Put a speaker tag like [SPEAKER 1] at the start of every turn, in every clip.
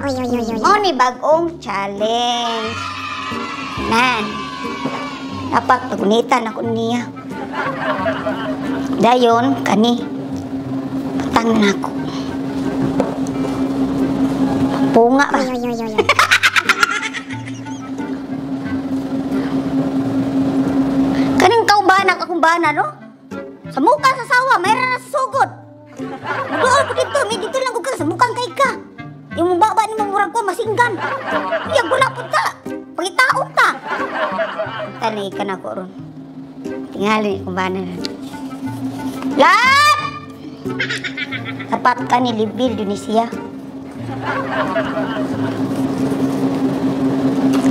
[SPEAKER 1] Mo ni bagong challenge. Nan. Dapat pagunitan ako niya. Dayon kani. Patang na ako. Punga ba? Kaning kaubahan akong bana, no? Sa muka sa sawa, mayroon na sa sugod. Doon ko dito, may dito lang ko ka sa mukang kay ka. Yung baba ni mamurag ko, masinggan. Iya, gula po ta. Pangitaon ta. Tani ka na ko ron. Tingali kung ba na. Lat! Tapat ka ni Libil, Tunisia.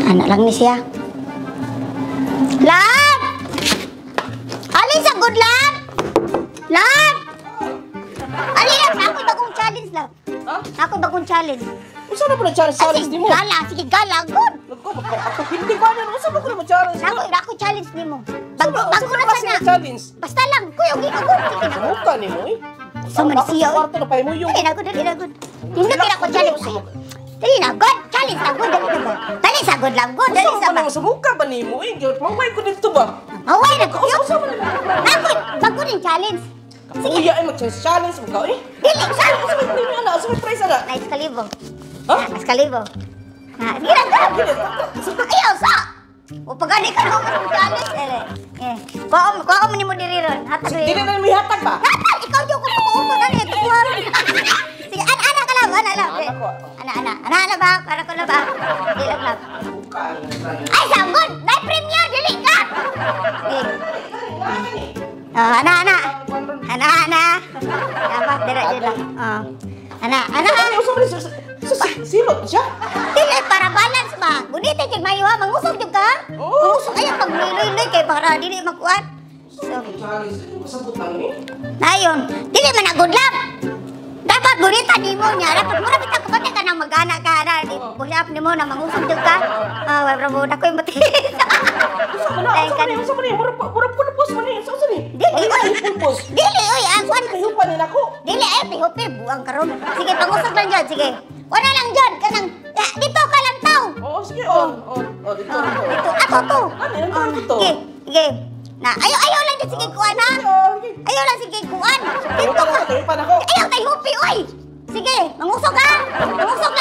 [SPEAKER 1] Anak lang ni siya. Lat! Alin sa good Lat! Lat! Alin lang, ako'y bagong challenge lang.
[SPEAKER 2] Ha?
[SPEAKER 1] Ako'y bagong challenge.
[SPEAKER 2] Usa na po na challenge ni mo?
[SPEAKER 1] Sige gala, good.
[SPEAKER 2] Ako hindi ba na usa ba ko na challenge?
[SPEAKER 1] Ako challenge ni mo. Bago na sana.
[SPEAKER 2] Challenge.
[SPEAKER 1] Basta lang, kuya, okay ka good. Sige na.
[SPEAKER 2] Muka ni mo eh.
[SPEAKER 1] So, manisiya, oy.
[SPEAKER 2] Kwarto na pay mo yung.
[SPEAKER 1] Dali na, good. Hindi na ako challenge. Dali na, good. Challenge na, good. Dali sa good lang, good. Dali
[SPEAKER 2] Usa
[SPEAKER 1] sa
[SPEAKER 2] ba
[SPEAKER 1] ba.
[SPEAKER 2] na sa muka ba ni mo eh? Maway ko dito ba?
[SPEAKER 1] Maway na, kuya.
[SPEAKER 2] Usa ba na?
[SPEAKER 1] Ako, bago rin challenge.
[SPEAKER 2] Kuya ay mag-challenge mo ka eh.
[SPEAKER 1] Dili, saan?
[SPEAKER 2] Usa ba ni ana? Usa ba price ana?
[SPEAKER 1] Na, Excalibur.
[SPEAKER 2] Ha?
[SPEAKER 1] Excalibur. Sige na, good. Ayaw, sa. O pagani ka naman ng challenge. Kuha mo ni mo diri ron. Hatag rin.
[SPEAKER 2] Dili na may hatag ba?
[SPEAKER 1] Hatag! Ikaw di ako kumuha na rin. Sige, ana ka lang. Ana ba? Kara ko na ba? Dili lang.
[SPEAKER 2] Muka lang.
[SPEAKER 1] Ay, sanggol! Dahil premier, dili ka! Ana. Dapat, dira. Ana.
[SPEAKER 2] Usa ba ni silot siya?
[SPEAKER 1] Dili, para balance ba? Gunita kay Maywa, mangusog yung ka? Mangusog kayo pag niloy-loy kay para dili magkuhan. So,
[SPEAKER 2] Masabot lang ni.
[SPEAKER 1] nayon, dili man na good luck. Dapat gunita ni mo niya. Dapat mura bitang kapatid ka nang mag-ana ka. Buhyap ni mo na mangusog yung ka. Bravo, na ko yung batis.
[SPEAKER 2] Usa ba ni? Murap ko na post man ni. Usa ni?
[SPEAKER 1] Dili, oy.
[SPEAKER 2] Post.
[SPEAKER 1] Dili, oy. Ang kwan.
[SPEAKER 2] Kayo pa nila ko.
[SPEAKER 1] Dili, ay, pihopi. Buang karon. Sige, pangusog lang dyan. Sige. Wala lang dyan. Kanang, dito ka lang tao.
[SPEAKER 2] Oo, sige. Oh, dito.
[SPEAKER 1] Dito, ako to.
[SPEAKER 2] Ano dito?
[SPEAKER 1] Sige. Na, ayaw lang dyan. Sige, kuhan ha. Ayaw lang, sige, kuhan. Dito ka.
[SPEAKER 2] Kayo pa na ko.
[SPEAKER 1] Ayaw tayo hupi, oy. Sige, mangusog ha. Mangusog